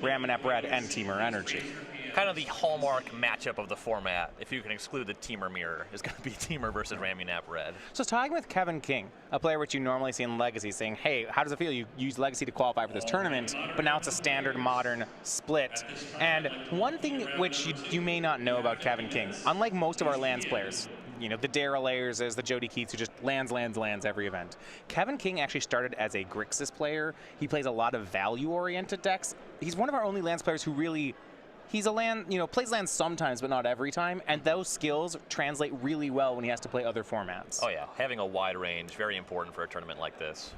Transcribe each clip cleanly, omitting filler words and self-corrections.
Raminap Red and Teamer Energy. Kind of the hallmark matchup of the format, if you can exclude the Teamer mirror, is going to be Teamer versus Raminap Red. So talking with Kevin King, a player which you normally see in Legacy, saying, hey, how does it feel? You use Legacy to qualify for this tournament, but now it's a standard modern split. And one thing which you may not know about Kevin King, unlike most of our Lands players, you know, the Daryl Layers, the Jody Keats who just lands every event. Kevin King actually started as a Grixis player. He plays a lot of value-oriented decks. He's one of our only Lands players who really, he's a land, you know, plays lands sometimes, but not every time, and those skills translate really well when he has to play other formats. Oh yeah, having a wide range, very important for a tournament like this.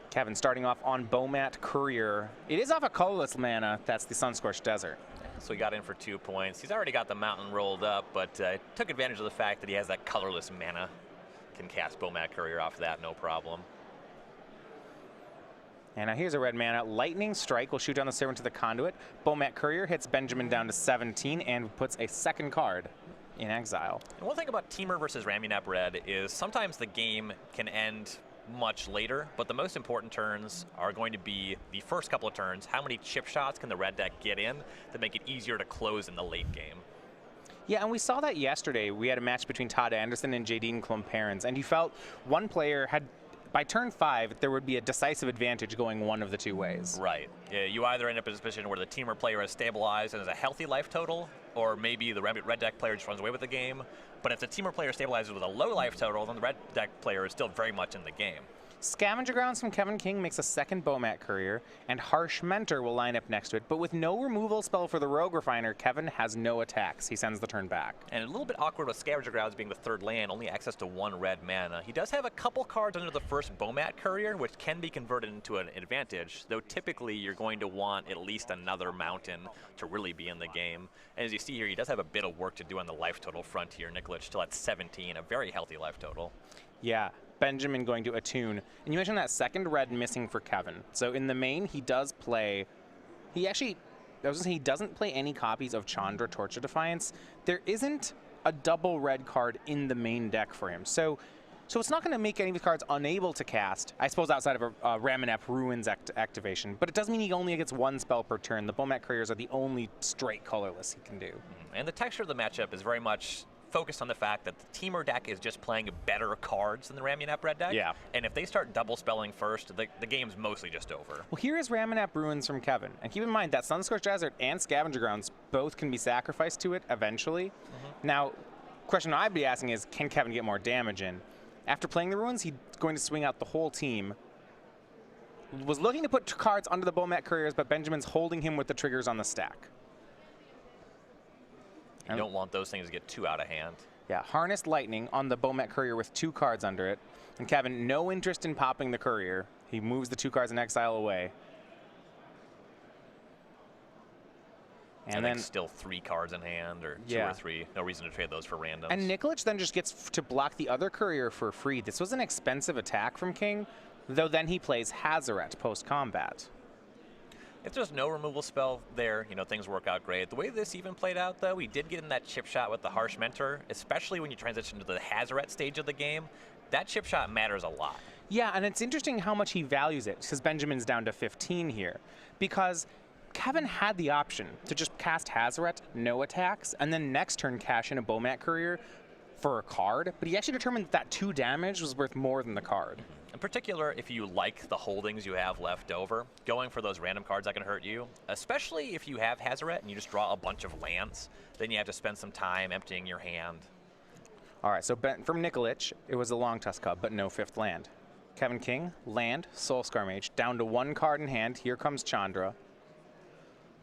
Kevin starting off on Bomat Courier. It is off a colorless mana, that's the Sunscorched Desert. So he got in for 2 points. He's already got the mountain rolled up, but took advantage of the fact that he has that colorless mana. Can cast Bomat Courier off that, no problem. And now here's a red mana. Lightning Strike will shoot down the Servant to the Conduit. Bomat Courier hits Benjamin down to 17 and puts a second card in exile. And one thing about Teamer versus Raminap Red is sometimes the game can end much later, but the most important turns are going to be the first couple of turns. How many chip shots can the red deck get in to make it easier to close in the late game? Yeah, and we saw that yesterday. We had a match between Todd Anderson and Jadine Klumparens, and you felt one player had, by turn 5, there would be a decisive advantage going one of the two ways. Right. Yeah, you either end up in a position where the Teamer player is stabilized and has a healthy life total, or maybe the red deck player just runs away with the game. But if the Teamer player stabilizes with a low life total, then the red deck player is still very much in the game. Scavenger Grounds from Kevin King makes a second Bomat Courier, and Harsh Mentor will line up next to it, but with no removal spell for the Rogue Refiner, Kevin has no attacks. He sends the turn back. And a little bit awkward with Scavenger Grounds being the third land, only access to 1 red mana. He does have a couple cards under the first Bomat Courier, which can be converted into an advantage, though typically you're going to want at least another mountain to really be in the game. And as you see here, he does have a bit of work to do on the life total front here. Nikolich still at 17, a very healthy life total. Yeah. Benjamin going to attune. And you mentioned that second red missing for Kevin. So in the main, he does play, he doesn't play any copies of Chandra Torch of Defiance. There isn't a double red card in the main deck for him. So it's not going to make any of the cards unable to cast, I suppose outside of a Raminap Ruins activation, but it does mean he only gets 1 spell per turn. The Bomat Couriers are the only straight colorless he can do. And the texture of the matchup is very much focused on the fact that the Teamer deck is just playing better cards than the Raminap Red deck. Yeah. And if they start double spelling first, the game's mostly just over. Well, here is Raminap Ruins from Kevin. And keep in mind that Sunscorched Desert and Scavenger Grounds both can be sacrificed to it eventually. Now, question I'd be asking is, can Kevin get more damage in? After playing the Ruins, he's going to swing out the whole team. Was looking to put cards under the Bomat Couriers, but Benjamin's holding him with the triggers on the stack. You don't want those things to get too out of hand. Yeah, Harnessed Lightning on the Bomat Courier with 2 cards under it. And Kevin, no interest in popping the Courier. He moves the 2 cards in exile away. And then still 3 cards in hand, or 2 or 3. No reason to trade those for randoms. And Nikolich then just gets to block the other Courier for free. This was an expensive attack from King, though then he plays Hazaret post-combat. If there's no removal spell there, you know, things work out great. The way this even played out, though, we did get in that chip shot with the Harsh Mentor, especially when you transition to the Hazaret stage of the game. That chip shot matters a lot. Yeah, and it's interesting how much he values it, because Benjamin's down to 15 here. Because Kevin had the option to just cast Hazaret, no attacks, and then next turn cash in a Bomat Courier for a card, but he actually determined that 2 damage was worth more than the card. In particular, if you like the holdings you have left over, going for those random cards that can hurt you, especially if you have Hazaret and you just draw a bunch of lands, then you have to spend some time emptying your hand. All right, so from Nikolich, it was a Long Tusk Cub, but no 5th land. Kevin King, land, Soulscar Mage, down to 1 card in hand. Here comes Chandra.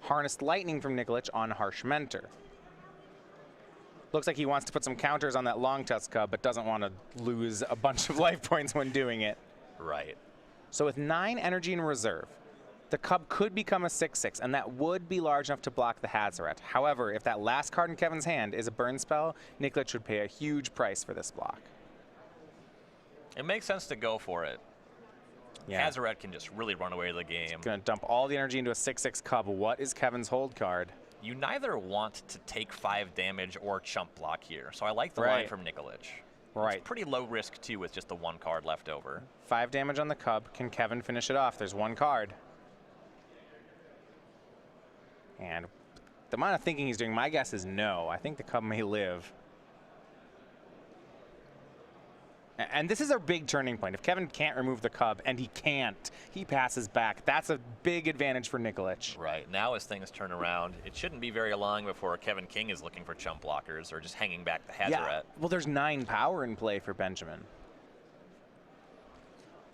Harnessed Lightning from Nikolich on Harsh Mentor. Looks like he wants to put some counters on that Long Tusk Cub, but doesn't want to lose a bunch of life points when doing it. Right. So with 9 energy in reserve, the Cub could become a 6/6, and that would be large enough to block the Hazaret. However, if that last card in Kevin's hand is a burn spell, Nikolich would pay a huge price for this block. It makes sense to go for it. Yeah. Hazaret can just really run away to the game. Going to dump all the energy into a 6/6 Cub. What is Kevin's hold card? You neither want to take 5 damage or chump block here, so I like the line from Nikolich. Right. It's pretty low risk, too, with just the 1 card left over. 5 damage on the Cub. Can Kevin finish it off? There's 1 card. And the amount of thinking he's doing, my guess is no. I think the Cub may live. And this is a big turning point. If Kevin can't remove the Cub, and he can't, he passes back. That's a big advantage for Nikolich. Right. Now as things turn around, it shouldn't be very long before Kevin King is looking for chump blockers or just hanging back the Hazoret. Yeah. Well, there's 9 power in play for Benjamin.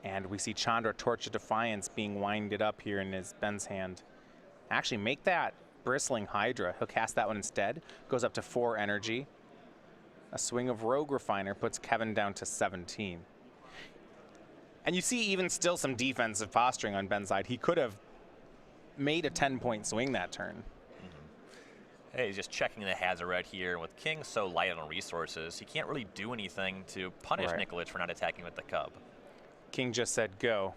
And we see Chandra Torch of Defiance being winded up here in Ben's hand. Actually, make that Bristling Hydra. He'll cast that one instead. Goes up to 4 energy. A swing of Rogue Refiner puts Kevin down to 17. And you see even still some defensive posturing on Ben's side. He could have made a 10-point swing that turn. Hey, he's just checking the Hazoret here. With King so light on resources, he can't really do anything to punish Nikolich for not attacking with the Cub. King just said go.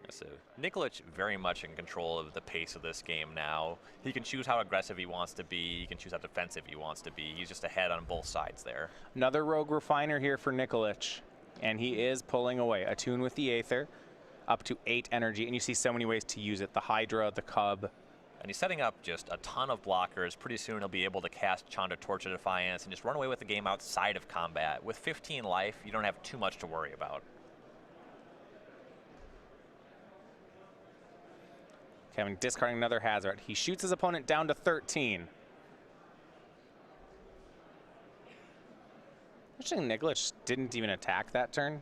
So Nikolich very much in control of the pace of this game now. He can choose how aggressive he wants to be. He can choose how defensive he wants to be. He's just ahead on both sides there. Another Rogue Refiner here for Nikolich. And he is pulling away. Attune with the Aether, up to 8 energy. And you see so many ways to use it. The Hydra, the Cub. And he's setting up just a ton of blockers. Pretty soon he'll be able to cast Chandra Torch of Defiance and just run away with the game outside of combat. With 15 life, you don't have too much to worry about. Kevin discarding another Hazoret. He shoots his opponent down to 13. Actually, Nikolich didn't even attack that turn.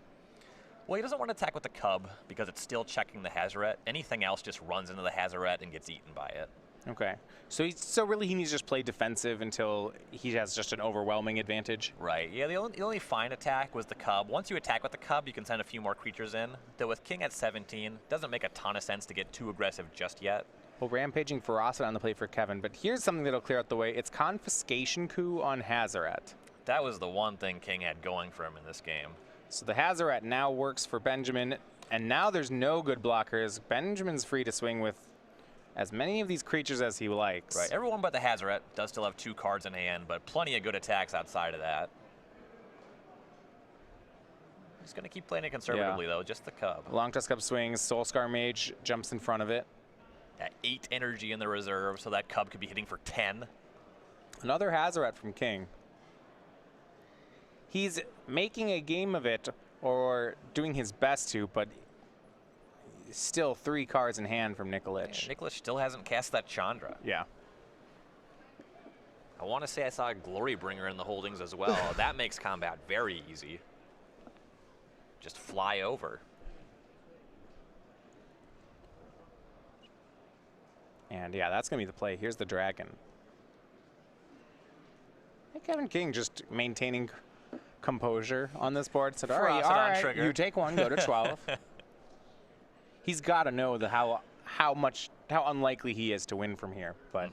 Well, he doesn't want to attack with the Cub because it's still checking the Hazoret. Anything else just runs into the Hazoret and gets eaten by it. Okay. So really he needs to just play defensive until he has just an overwhelming advantage? Right. Yeah, the only fine attack was the Cub. Once you attack with the Cub, you can send a few more creatures in. Though with King at 17, doesn't make a ton of sense to get too aggressive just yet. Well, Rampaging Ferocity on the plate for Kevin, but here's something that'll clear out the way. It's Confiscation Coup on Hazoret. That was the one thing King had going for him in this game. So the Hazoret now works for Benjamin, and now there's no good blockers. Benjamin's free to swing with as many of these creatures as he likes. Right, everyone but the Hazoret does still have 2 cards in hand, but plenty of good attacks outside of that. He's going to keep playing it conservatively, though, just the Cub. Long Tusk Cub swings, Soulscar Mage jumps in front of it. At 8 energy in the reserve, so that Cub could be hitting for 10. Another Hazoret from King. He's making a game of it, or doing his best to, but still 3 cards in hand from Nikolich. Yeah, Nikolich still hasn't cast that Chandra. Yeah. I want to say I saw a Glorybringer in the holdings as well. That makes combat very easy. Just fly over. And yeah, that's going to be the play. Here's the Dragon. Hey, Kevin King just maintaining composure on this board. Said, all right, you take 1, go to 12. He's got to know how unlikely he is to win from here. But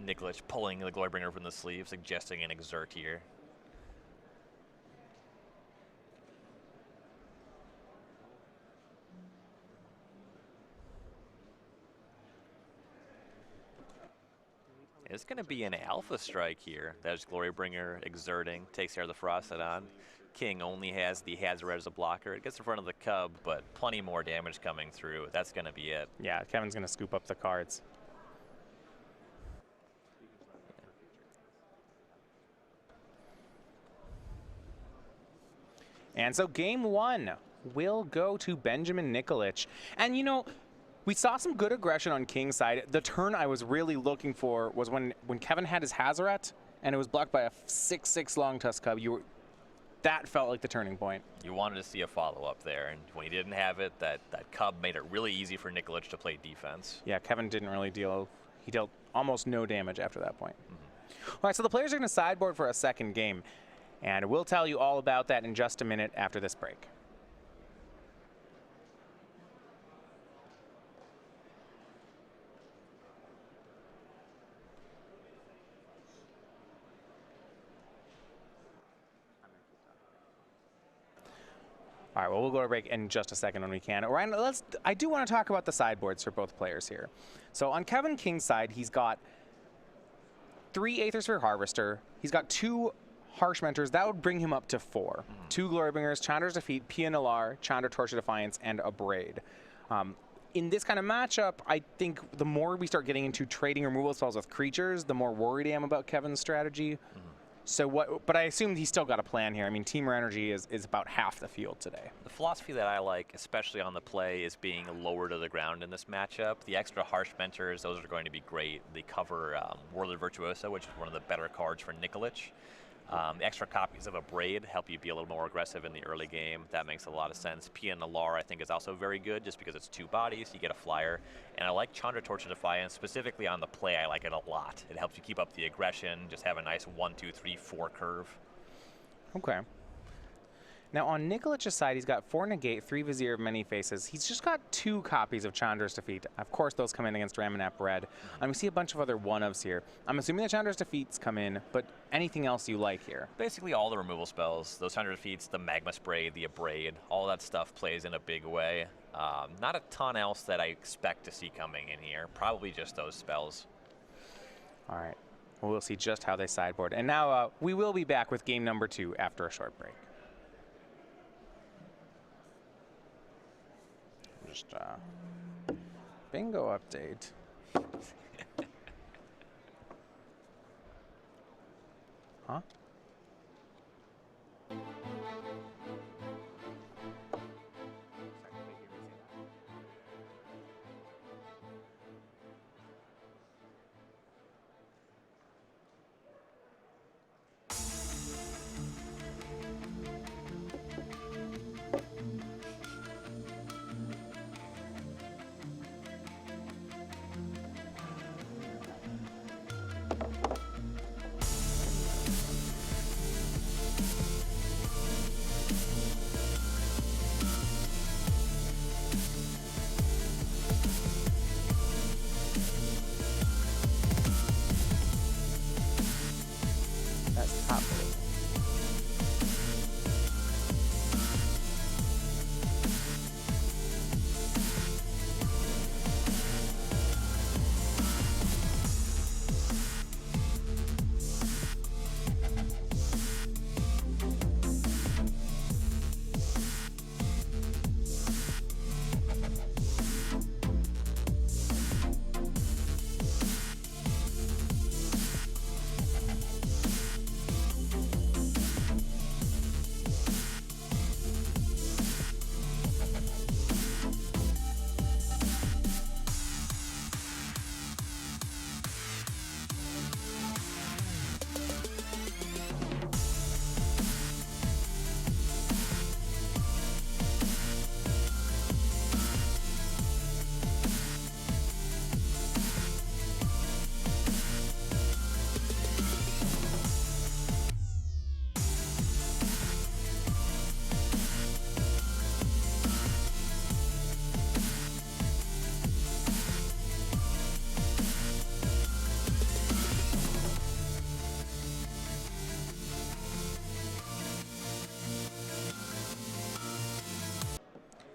Nikolich pulling the Glorybringer from the sleeve, suggesting an exert here. It's going to be an Alpha Strike here. That's Glorybringer exerting, takes care of the Frostodon. King only has the Hazoret as a blocker. It gets in front of the Cub, but plenty more damage coming through. That's going to be it. Yeah, Kevin's going to scoop up the cards. And so game 1 will go to Benjamin Nikolich. And you know, we saw some good aggression on King's side. The turn I was really looking for was when Kevin had his Hazoret and it was blocked by a 6/6 Long Tusk Cub. That felt like the turning point. You wanted to see a follow-up there, and when he didn't have it, that Cub made it really easy for Nikolich to play defense. Yeah, Kevin didn't really deal. He dealt almost no damage after that point. All right, so the players are going to sideboard for a second game, and we'll tell you all about that in just a minute after this break. All right, well, we'll go to break in just a second when we can. Ryan, I do want to talk about the sideboards for both players here. So on Kevin King's side, he's got 3 Aethersphere Harvester. He's got 2 Harsh Mentors. That would bring him up to 4. 2 Glorybringers, Chandra's Defeat, Pianalar, Chandra Torch of Defiance, and a Braid. in this kind of matchup, I think the more we start getting into trading removal spells with creatures, the more worried I am about Kevin's strategy. So what? But I assumed he's still got a plan here. I mean, Teamer Energy is about half the field today. The philosophy that I like, especially on the play, is being lower to the ground in this matchup. The extra Harsh Mentors, those are going to be great. They cover Warlord Virtuoso, which is one of the better cards for Nikolich. The extra copies of Abrade help you be a little more aggressive in the early game. That makes a lot of sense. Pia Nalar, I think, is also very good just because it's 2 bodies. You get a flyer. And I like Chandra Torch of Defiance. Specifically on the play, I like it a lot. It helps you keep up the aggression, just have a nice 1, 2, 3, 4 curve. Okay. Now on Nikolich's side, he's got 4 Negate, 3 Vizier of Many Faces. He's just got 2 copies of Chandra's Defeat. Of course, those come in against Ramanap Red. And we see a bunch of other 1-ofs here. I'm assuming the Chandra's Defeats come in, but anything else you like here? Basically all the removal spells, those Chandra Defeats, the Magma Spray, the Abrade, all that stuff plays in a big way. Not a ton else that I expect to see coming in here. Probably just those spells. All right. Well, we'll see just how they sideboard. And now we will be back with game number 2 after a short break. Just bingo update. Huh?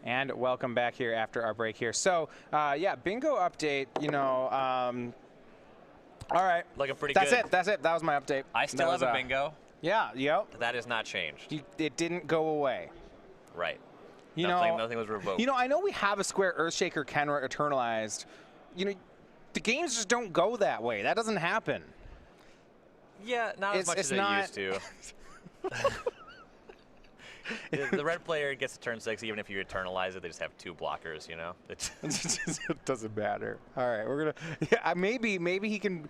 And welcome back here after our break here. So, yeah, bingo update, you know, all right. Looking pretty good. good. That's it. That was my update. I still have a bingo. Yeah, yep. That has not changed. It didn't go away. Right. Nothing was revoked. You know, I know we have a square Earthshaker Kenra Eternalized. You know, the games just don't go that way. That doesn't happen. Yeah, not as much as it used to. The red player gets to turn 6, even if you eternalize it, they just have 2 blockers, you know? It doesn't matter. All right, we're going to... Yeah, maybe he can...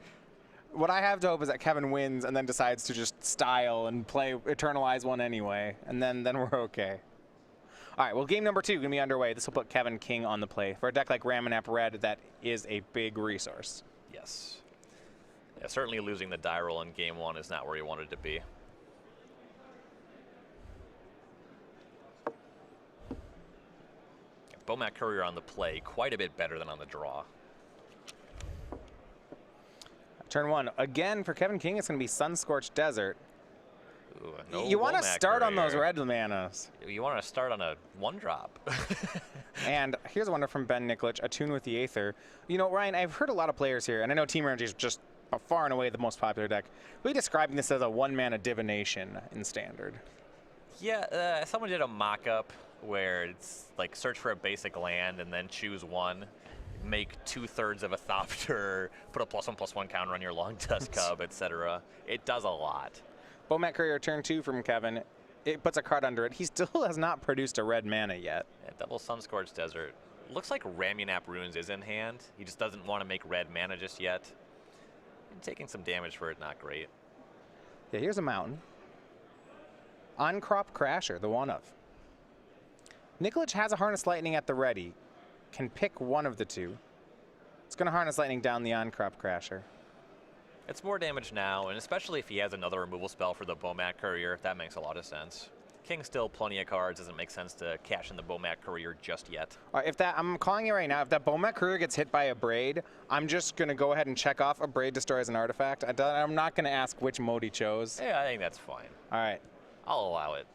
What I have to hope is that Kevin wins and then decides to just style and play eternalize one anyway, and then we're okay. All right, well, game number 2 going to be underway. This will put Kevin King on the play. For a deck like Ramanap Red, that is a big resource. Yes. Yeah, certainly losing the die roll in game 1 is not where you wanted to be. Bomat Courier on the play, quite a bit better than on the draw. Turn 1. Again, for Kevin King, it's going to be Sunscorched Desert. Ooh, no you want to Bomat start on Courier. those red manas. You want to start on a 1-drop. And here's a wonder from Ben Nikolich, Attune with the Aether. You know, Ryan, I've heard a lot of players here, and I know Team Energy is just far and away the most popular deck, really describing this as a 1-mana divination in Standard. Yeah, someone did a mock-up where it's like search for a basic land and then choose one, make 2/3 of a Thopter, put a +1/+1 counter on your Long Tusk Cub, etc. It does a lot. Bomat Courier turn 2 from Kevin. It puts a card under it. He still has not produced a red mana yet. Yeah, double Sunscorched Desert. Looks like Ramunap Ruins is in hand. He just doesn't want to make red mana just yet. And taking some damage for it, not great. Yeah, here's a mountain. Uncrop Crasher, the one of. Nikolich has a Harness Lightning at the ready. Can pick one of the two. It's going to Harness Lightning down the Uncrop Crasher. It's more damage now, and especially if he has another removal spell for the Bomat Courier, that makes a lot of sense. King still plenty of cards, doesn't make sense to cash in the Bomat Courier just yet. All right, I'm calling it right now, if that Bomat Courier gets hit by a Braid, I'm just going to go ahead and check off a Braid destroys an artifact. I'm not going to ask which mode he chose. Yeah, I think that's fine. All right. I'll allow it.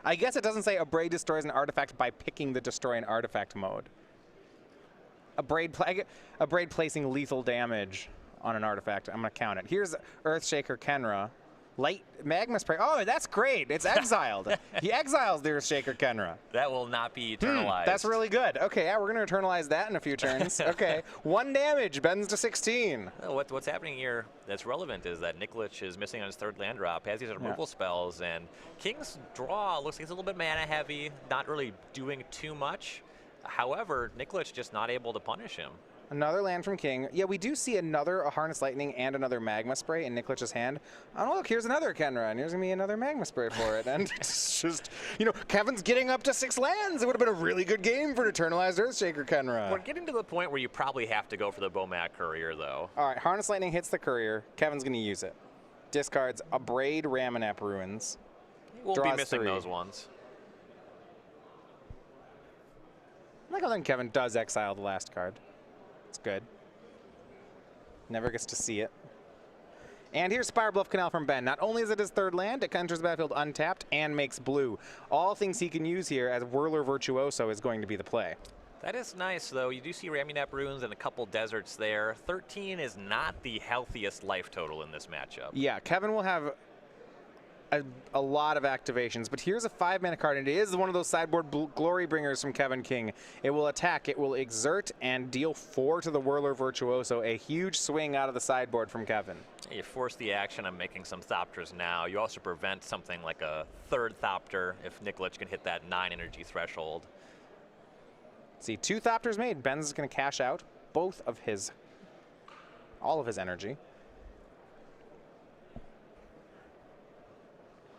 I guess it doesn't say a Braid destroys an artifact by picking the destroy an artifact mode. A Braid placing lethal damage on an artifact. I'm going to count it. Here's Earthshaker Kenra. Light Magma Spray. Oh, that's great. It's exiled. He exiles the Earthshaker Kenra. That will not be eternalized. That's really good. Okay, yeah, we're going to eternalize that in a few turns. Okay, 1 damage, bends to 16. What's happening here that's relevant is that Nikolich is missing on his 3rd land drop, has these removal spells, and King's draw looks like it's a little bit mana heavy, not really doing too much. However, Nikolich just not able to punish him. Another land from King. Yeah, we do see a Harness Lightning and another Magma Spray in Nikolich's hand. Oh, look, here's another Kenra, and here's going to be another Magma Spray for it. And it's just, you know, Kevin's getting up to 6 lands. It would have been a really good game for an Eternalized Earthshaker Kenra. We're getting to the point where you probably have to go for the Bomat Courier, though. All right, Harness Lightning hits the Courier. Kevin's going to use it. Discards a Braid Ramunap Ruins. We'll be missing those ones. I like how then Kevin does exile the last card. It's good. Never gets to see it. And here's Spire Bluff Canal from Ben. Not only is it his 3rd land, it enters the battlefield untapped and makes blue. All things he can use here, as Whirler Virtuoso is going to be the play. That is nice, though. You do see Ramunap Ruins and a couple deserts there. 13 is not the healthiest life total in this matchup. Yeah, Kevin will have a lot of activations, but here's a 5-mana card, and it is one of those sideboard glory bringers from Kevin King. It will attack, it will exert, and deal 4 to the Whirler Virtuoso. A huge swing out of the sideboard from Kevin. You force the action on making some Thopters now. You also prevent something like a 3rd Thopter if Nikolich can hit that 9 energy threshold. See, 2 Thopters made. Ben's going to cash out all of his energy.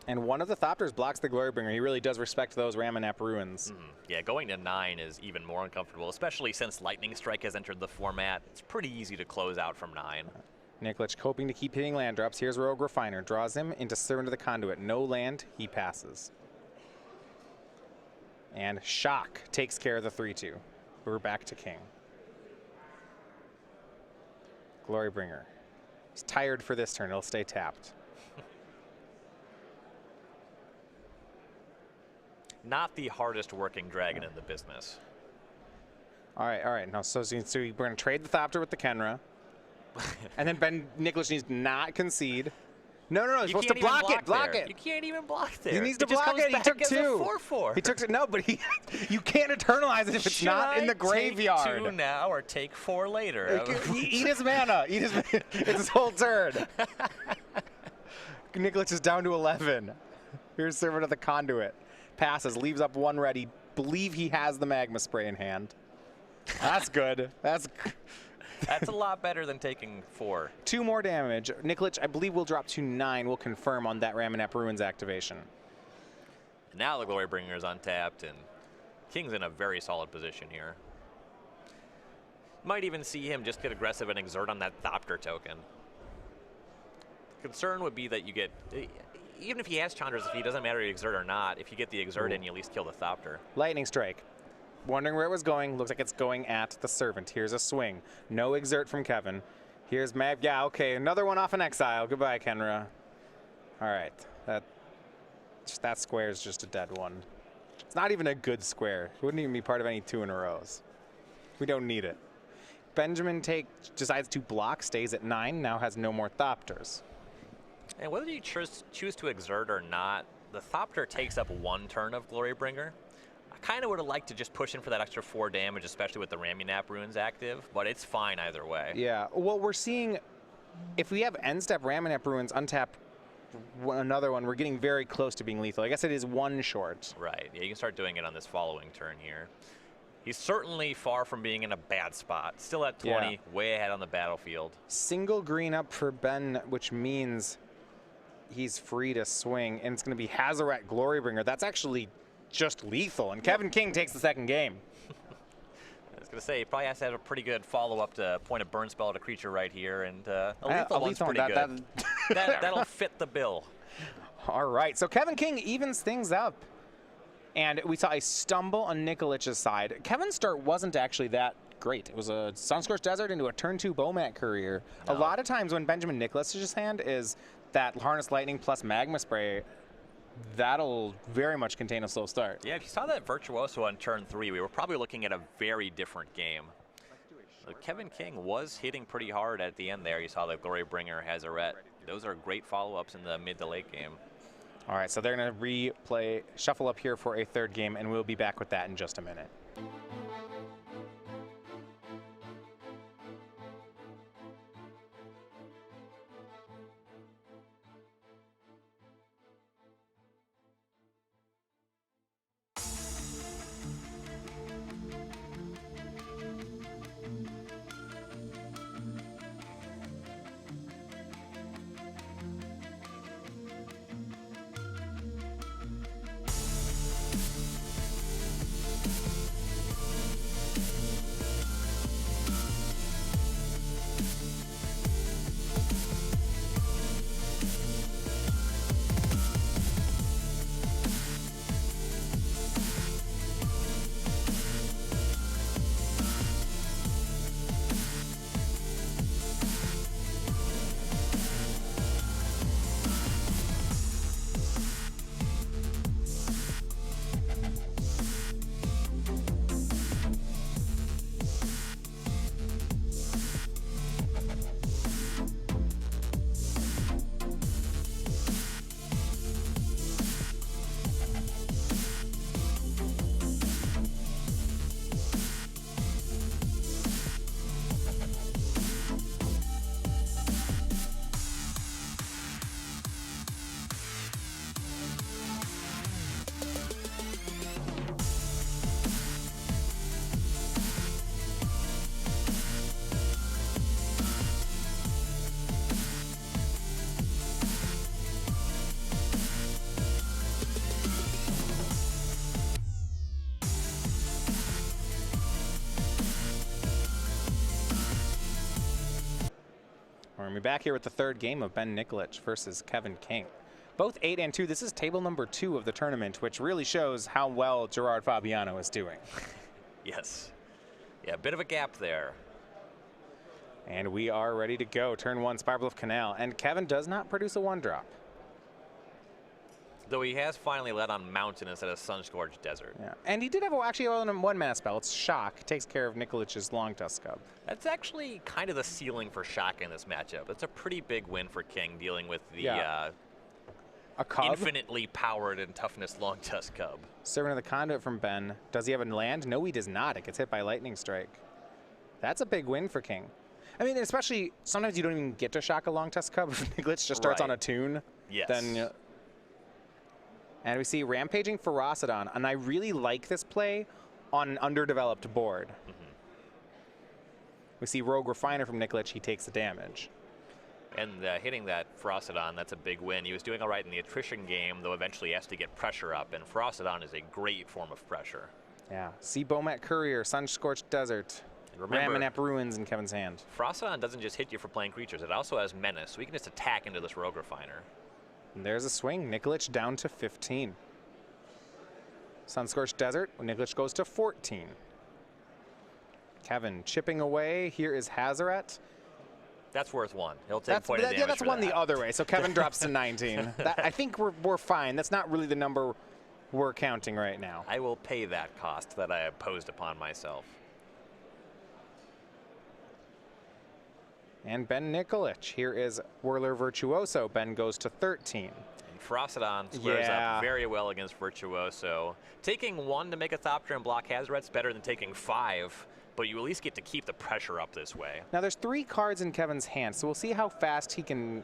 And one of the Thopters blocks the Glorybringer. He really does respect those Ramunap Ruins. Yeah, going to 9 is even more uncomfortable, especially since Lightning Strike has entered the format. It's pretty easy to close out from 9. Nikolich hoping to keep hitting land drops. Here's Rogue Refiner. Draws him into Servant of the Conduit. No land, he passes. And Shock takes care of the 3-2. We're back to King. Glorybringer. He's tired for this turn. He'll stay tapped. Not the hardest working dragon in the business. All right. No, so we're going to trade the Thopter with the Kenra. And then Nikolich needs to not concede. No, he's supposed to block it. You can't even block there. He needs to block it. He took 2. 4/4. He took 2. No, but you can't eternalize it if it's not in the graveyard. Take 2 now or take 4 later. Eat his mana. It's his whole turn. Nikolich is down to 11. Here's Servant of the Conduit. Passes, leaves up 1 ready. Believe he has the Magma Spray in hand. That's good. That's a lot better than taking 4. 2 more damage. Nikolich, I believe, will drop to 9. We'll confirm on that Ramunap Ruins activation. Now the Glorybringer is untapped, and King's in a very solid position here. Might even see him just get aggressive and exert on that Thopter token. The concern would be that you get... Even if he has Chandras, if he doesn't matter if you exert or not, if you get the exert in, you at least kill the Thopter. Lightning Strike. Wondering where it was going. Looks like it's going at the Servant. Here's a swing. No exert from Kevin. Here's Mag. Yeah, okay. Another one off an exile. Goodbye, Kenra. All right. That square is just a dead one. It's not even a good square. It wouldn't even be part of any 2 in a rows. We don't need it. Benjamin decides to block, stays at 9, now has no more Thopters. And whether you choose to exert or not, the Thopter takes up 1 turn of Glorybringer. Kind of would have liked to just push in for that extra 4 damage, especially with the Ramunap runes active, but it's fine either way. Yeah, well, we're seeing, if we have end-step Ramunap runes untap another one, we're getting very close to being lethal. I guess it is 1 short. Right, yeah, you can start doing it on this following turn here. He's certainly far from being in a bad spot. Still at 20, way ahead on the battlefield. Single green up for Ben, which means he's free to swing, and it's going to be Hazoret Glorybringer. That's actually just lethal, and Kevin King takes the second game. I was going to say, he probably has to have a pretty good follow-up to point a burn spell at a creature right here, and a lethal one's pretty good. That'll fit the bill. All right, so Kevin King evens things up. And we saw a stumble on Nikolich's side. Kevin's start wasn't actually that great. It was a Sunscorched Desert into a turn 2 Bomat Courier. No. A lot of times when Benjamin Nikolich's hand is that Harness Lightning plus Magma Spray, that'll very much contain a slow start. Yeah, if you saw that Virtuoso on turn 3, we were probably looking at a very different game. So Kevin King was hitting pretty hard at the end there. You saw the Glorybringer, Hazoret. Those are great follow-ups in the mid to late game. All right, so they're going to replay, shuffle up here for a third game, and we'll be back with that in just a minute. We're going to be back here with the third game of Ben Nikolich versus Kevin King. Both 8 and 2. This is table number 2 of the tournament, which really shows how well Gerard Fabiano is doing. Yes. Yeah, a bit of a gap there. And we are ready to go. Turn 1, Spirebluff Canal. And Kevin does not produce a 1-drop. Though he has finally let on Mountain instead of Sunscorched Desert. Yeah. And he did have actually a 1-mana spell. It's Shock. Takes care of Nikolich's Long Tusk Cub. That's actually kind of the ceiling for Shock in this matchup. It's a pretty big win for King dealing with the a cub? Infinitely powered and toughness Long Tusk Cub. Servant of the Conduit from Ben. Does he have a land? No, he does not. It gets hit by Lightning Strike. That's a big win for King. I mean, especially sometimes you don't even get to shock a Long Tusk Cub if Nikolich just starts on a tune. Yes. Then, and we see Rampaging Ferocidon, and I really like this play on an underdeveloped board. We see Rogue Refiner from Nikolich. He takes the damage. And hitting that Ferocidon, that's a big win. He was doing all right in the attrition game, though eventually he has to get pressure up, and Ferocidon is a great form of pressure. Yeah. See Bomat Courier, Sunscorched Desert. Ramunap Ruins in Kevin's hand. Ferocidon doesn't just hit you for playing creatures, it also has Menace, so we can just attack into this Rogue Refiner. And there's a swing. Nikolich down to 15. Sunscorched Desert. Nikolich goes to 14. Kevin chipping away. Here is Hazoret. That's worth 1. He'll take point of damage. Yeah, that's one the other way. So Kevin drops to 19. I think we're fine. That's not really the number we're counting right now. I will pay that cost that I imposed upon myself. And Ben Nikolich. Here is Whirler Virtuoso. Ben goes to 13. And Ferocidon squares up very well against Virtuoso. Taking 1 to make a Thopter and block Hazoret's better than taking 5, but you at least get to keep the pressure up this way. Now there's 3 cards in Kevin's hand, so we'll see how fast he can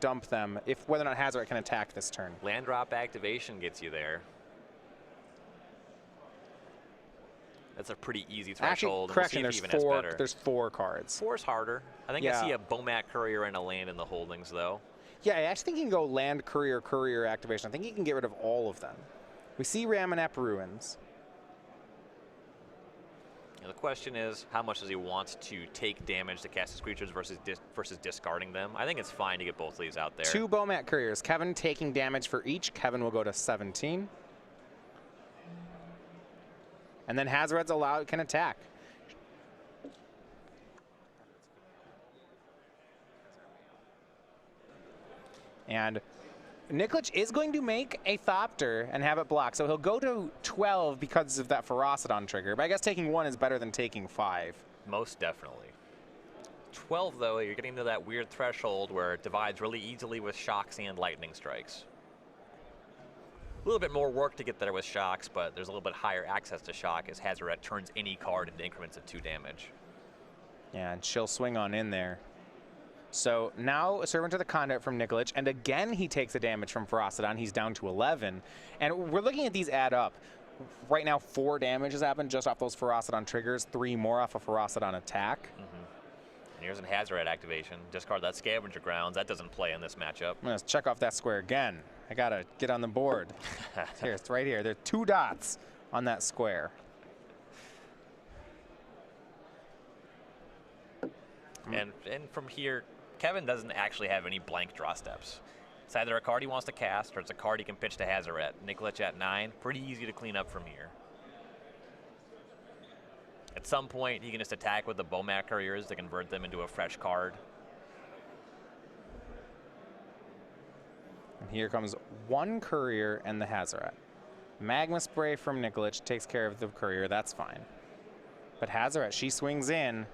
dump them, if whether or not Hazoret can attack this turn. Land drop activation gets you there. That's a pretty easy threshold. Actually, correction, we'll there's 4 cards. 4 is harder. I think I see a Bomat Courier and a land in the holdings, though. Yeah, I actually think you can go land, courier activation. I think you can get rid of all of them. We see Ramonep Ruins. The question is, how much does he want to take damage to cast his creatures versus discarding them? I think it's fine to get both of these out there. 2 Bomat Couriers. Kevin taking damage for each. Kevin will go to 17. And then Hazoret's can attack. And Nikolich is going to make a Thopter and have it blocked. So he'll go to 12 because of that Ferocidon trigger. But I guess taking 1 is better than taking 5. Most definitely. 12, though, you're getting to that weird threshold where it divides really easily with shocks and lightning strikes. A little bit more work to get there with shocks, but there's a little bit higher access to shock as Hazoret turns any card into increments of 2 damage. Yeah, and she'll swing on in there. So now a Servant of the Conduit from Nikolich, and again he takes the damage from Ferocidon. He's down to 11. And we're looking at these add up. Right now 4 damage has happened just off those Ferocidon triggers, 3 more off a Ferocidon attack. And here's an Hazoret activation. Discard that Scavenger Grounds. That doesn't play in this matchup. Let's check off that square again. I gotta get on the board. Here, it's right here. There are 2 dots on that square. And from here, Kevin doesn't actually have any blank draw steps. It's either a card he wants to cast or it's a card he can pitch to Hazoret. Nikolich at 9, pretty easy to clean up from here. At some point, he can just attack with the Bomat Couriers to convert them into a fresh card. And here comes 1 Courier and the Hazoret. Magma Spray from Nikolich takes care of the Courier, that's fine. But Hazoret, she swings in.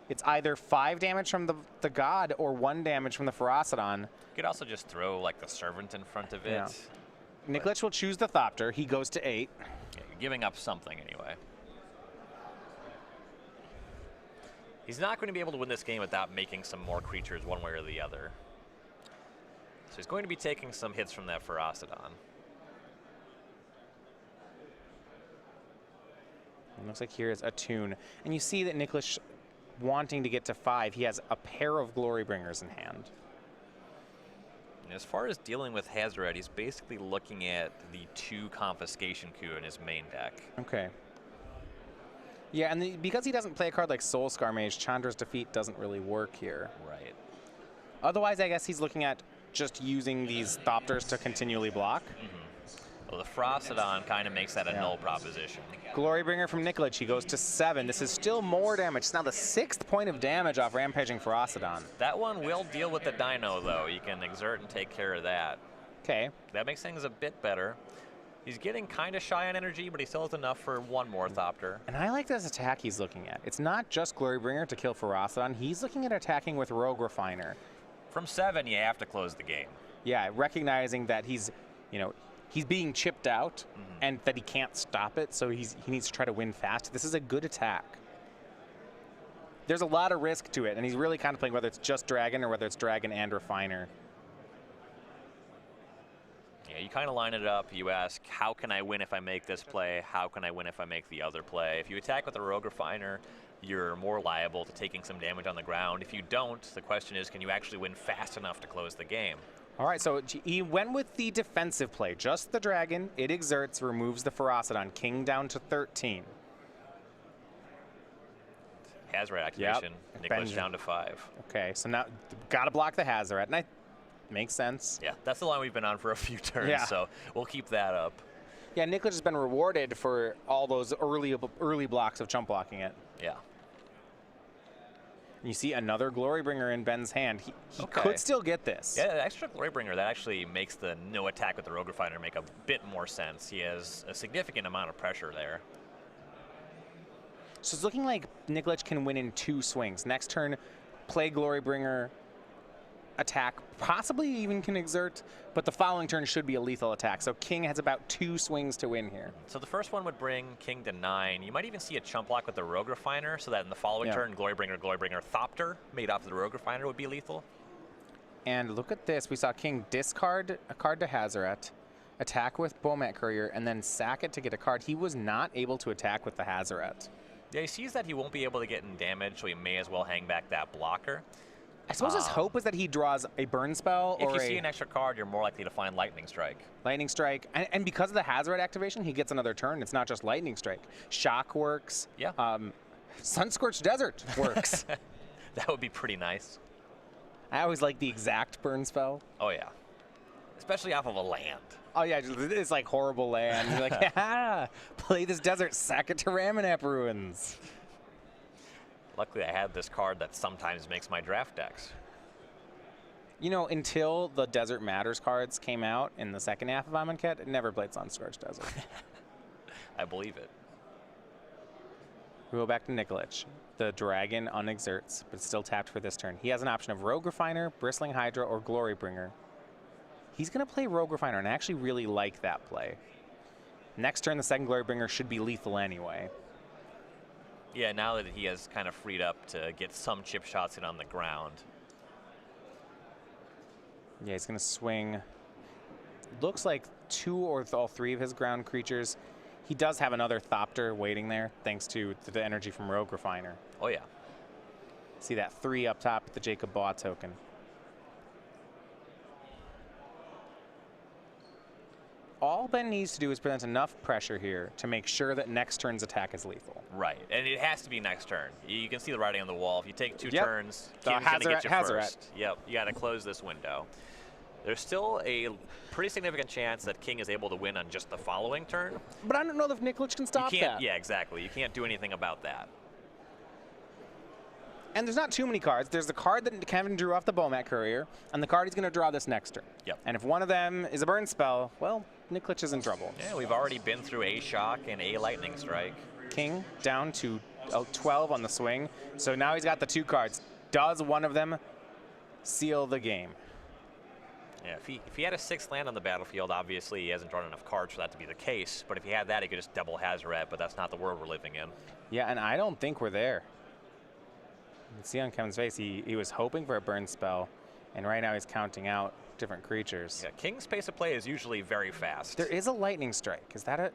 It's either 5 damage from the God or 1 damage from the Ferocidon. You could also just throw like the Servant in front of it. Yeah. Nikolich will choose the Thopter. He goes to 8. Yeah, you're giving up something anyway. He's not going to be able to win this game without making some more creatures one way or the other. So he's going to be taking some hits from that Ferocidon. It looks like here is a Tune. And you see that Nikolich, wanting to get to 5, he has a pair of Glorybringers in hand. And as far as dealing with Hazoret, he's basically looking at the 2 Confiscation Coup in his main deck. Okay. Yeah, and because he doesn't play a card like Soulscar Mage, Chandra's Defeat doesn't really work here. Right. Otherwise, I guess he's looking at just using these Thopters to continually block. Well, the Ferocidon kind of makes that a null proposition. Glorybringer from Nikolich, he goes to 7. This is still more damage. It's now the 6th point of damage off Rampaging Ferocidon. That one will deal with the Dino, though. You can exert and take care of that. Okay. That makes things a bit better. He's getting kind of shy on energy, but he still has enough for 1 more Thopter. And I like this attack he's looking at. It's not just Glorybringer to kill Ferocidon. He's looking at attacking with Rogue Refiner. From 7, you have to close the game. Yeah, recognizing that he's, he's being chipped out and that he can't stop it, so he needs to try to win fast. This is a good attack. There's a lot of risk to it, and he's really contemplating whether it's just Dragon or whether it's Dragon and Refiner. Yeah, you kind of line it up. You ask, how can I win if I make this play? How can I win if I make the other play? If you attack with a Rogue Refiner, you're more liable to taking some damage on the ground. If you don't, the question is, can you actually win fast enough to close the game? All right, so he went with the defensive play. Just the Dragon. It exerts, removes the Ferocidon. King down to 13. Hazoret activation. Nikolich down to 5. Okay, so now got to block the Hazoret. And makes sense. Yeah, that's the line we've been on for a few turns, so we'll keep that up. Yeah, Nikolich has been rewarded for all those early blocks of chump blocking it. Yeah. You see another Glorybringer in Ben's hand. He could still get this. Yeah, the extra Glorybringer, that actually makes the no attack with the Rogue Refiner make a bit more sense. He has a significant amount of pressure there. So it's looking like Nikolich can win in 2 swings. Next turn, play Glorybringer, attack possibly even can exert, but the following turn should be a lethal attack. So King has about 2 swings to win here. So the first one would bring King to 9. You might even see a chump block with the Rogue Refiner, so that in the following turn, Glorybringer, Thopter, made off the Rogue Refiner, would be lethal. And look at this. We saw King discard a card to Hazoret, attack with Bomat Courier, and then sack it to get a card. He was not able to attack with the Hazoret. Yeah, he sees that he won't be able to get in damage, so he may as well hang back that blocker. I suppose his hope is that he draws a burn spell or if you see an extra card, you're more likely to find Lightning Strike. Lightning Strike. And because of the Hazoret activation, he gets another turn. It's not just Lightning Strike. Shock works. Yeah. Sunscorched Desert works. That would be pretty nice. I always like the exact burn spell. Oh, yeah. Especially off of a land. Oh, yeah, it's like horrible land. You're like, yeah, play this desert, sack it to Ramanap Ruins. Luckily, I have this card that sometimes makes my draft decks. You know, until the Desert Matters cards came out in the second half of Amonkhet, it never played Sunscorched Desert. I believe it. We go back to Nikolich. The dragon unexerts, but still tapped for this turn. He has an option of Rogue Refiner, Bristling Hydra, or Glorybringer. He's going to play Rogue Refiner, and I actually really like that play. Next turn, the second Glorybringer should be lethal anyway. Yeah, now that he has kind of freed up to get some chip shots in on the ground. Yeah, he's going to swing. Looks like 2 or all 3 of his ground creatures. He does have another Thopter waiting there, thanks to the energy from Rogue Refiner. Oh, yeah. See that 3 up top with the Jacob Baugh token. All Ben needs to do is present enough pressure here to make sure that next turn's attack is lethal. Right, and it has to be next turn. You can see the writing on the wall. If you take 2 turns, King's Hazoret, gonna get you first. Yep, you got to close this window. There's still a pretty significant chance that King is able to win on just the following turn. But I don't know if Nikolich can stop that. Yeah, exactly. You can't do anything about that. And there's not too many cards. There's the card that Kevin drew off the Bomat Courier, and the card he's going to draw this next turn. Yep. And if one of them is a burn spell, well, Nikolich is in trouble. Yeah, we've already been through a Shock and a Lightning Strike. King down to 12 on the swing. So now he's got the 2 cards. Does one of them seal the game? Yeah, if he had a 6th land on the battlefield, obviously he hasn't drawn enough cards for that to be the case. But if he had that, he could just double Hazoret, but that's not the world we're living in. Yeah, and I don't think we're there. You can see on Kevin's face, he was hoping for a burn spell, and right now he's counting out different creatures. Yeah, King's pace of play is usually very fast. There is a Lightning Strike. Is that a...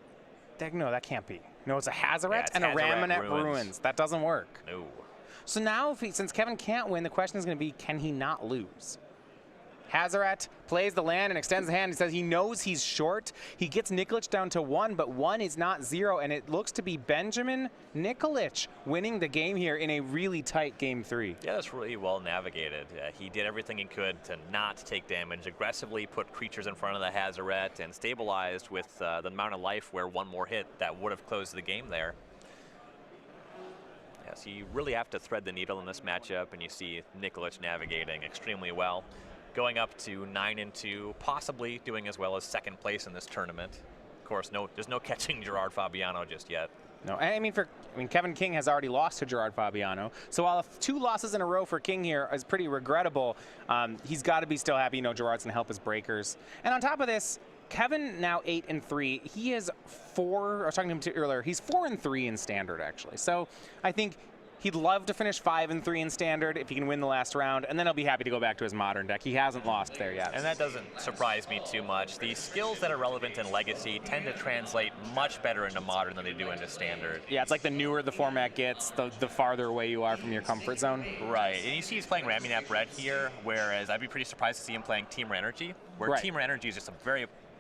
No, that can't be. No, it's a Hazoret Yeah, and a Hazoret Ramanap Ruins. That doesn't work. No. So now, since Kevin can't win, the question is going to be, can he not lose? Hazoret plays the land and extends the hand. He says he knows he's short. He gets Nikolich down to 1, but 1 is not 0, and it looks to be Benjamin Nikolich winning the game here in a really tight game 3. Yeah, that's really well navigated. He did everything he could to not take damage, aggressively put creatures in front of the Hazoret, and stabilized with the amount of life where one more hit that would have closed the game there. Yeah, so you really have to thread the needle in this matchup, and you see Nikolich navigating extremely well. Going up to 9-2, possibly doing as well as 2nd place in this tournament. Of course, there's no catching Gerard Fabiano just yet. No, I mean Kevin King has already lost to Gerard Fabiano. So while 2 losses in a row for King here is pretty regrettable, he's got to be still happy. You know, Gerard's gonna help his breakers. And on top of this, Kevin now 8-3. He is 4. I was talking to him earlier. He's 4-3 in Standard actually. So I think he'd love to finish 5-3 in Standard if he can win the last round, and then he'll be happy to go back to his Modern deck. He hasn't lost there yet. And that doesn't surprise me too much. The skills that are relevant in Legacy tend to translate much better into Modern than they do into Standard. Yeah, it's like the newer the format gets, the farther away you are from your comfort zone. Right, and you see he's playing Ramanap Red here, whereas I'd be pretty surprised to see him playing Teamer Energy, where Right. Teamer Energy is just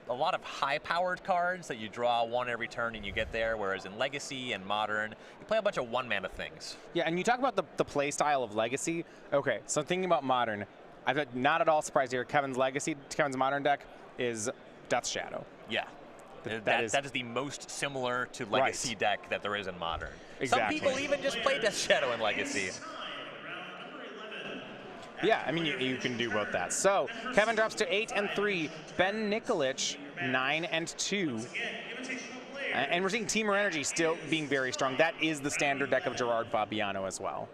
a lot of high-powered cards that you draw 1 every turn and you get there, whereas in Legacy and Modern, you play a bunch of 1-mana things. Yeah, and you talk about the play style of Legacy. Okay, so thinking about Modern, I'm not at all surprised here. Kevin's Modern deck is Death Shadow. Yeah. That is the most similar to Legacy deck that there is in Modern. Exactly. Some people even just play Death Shadow in Legacy. Yeah, I mean, you can do both that. So Kevin drops to 8-3. Ben Nikolich 9-2. And we're seeing Teamer Energy still being very strong. That is the standard deck of Gerard Fabiano as well.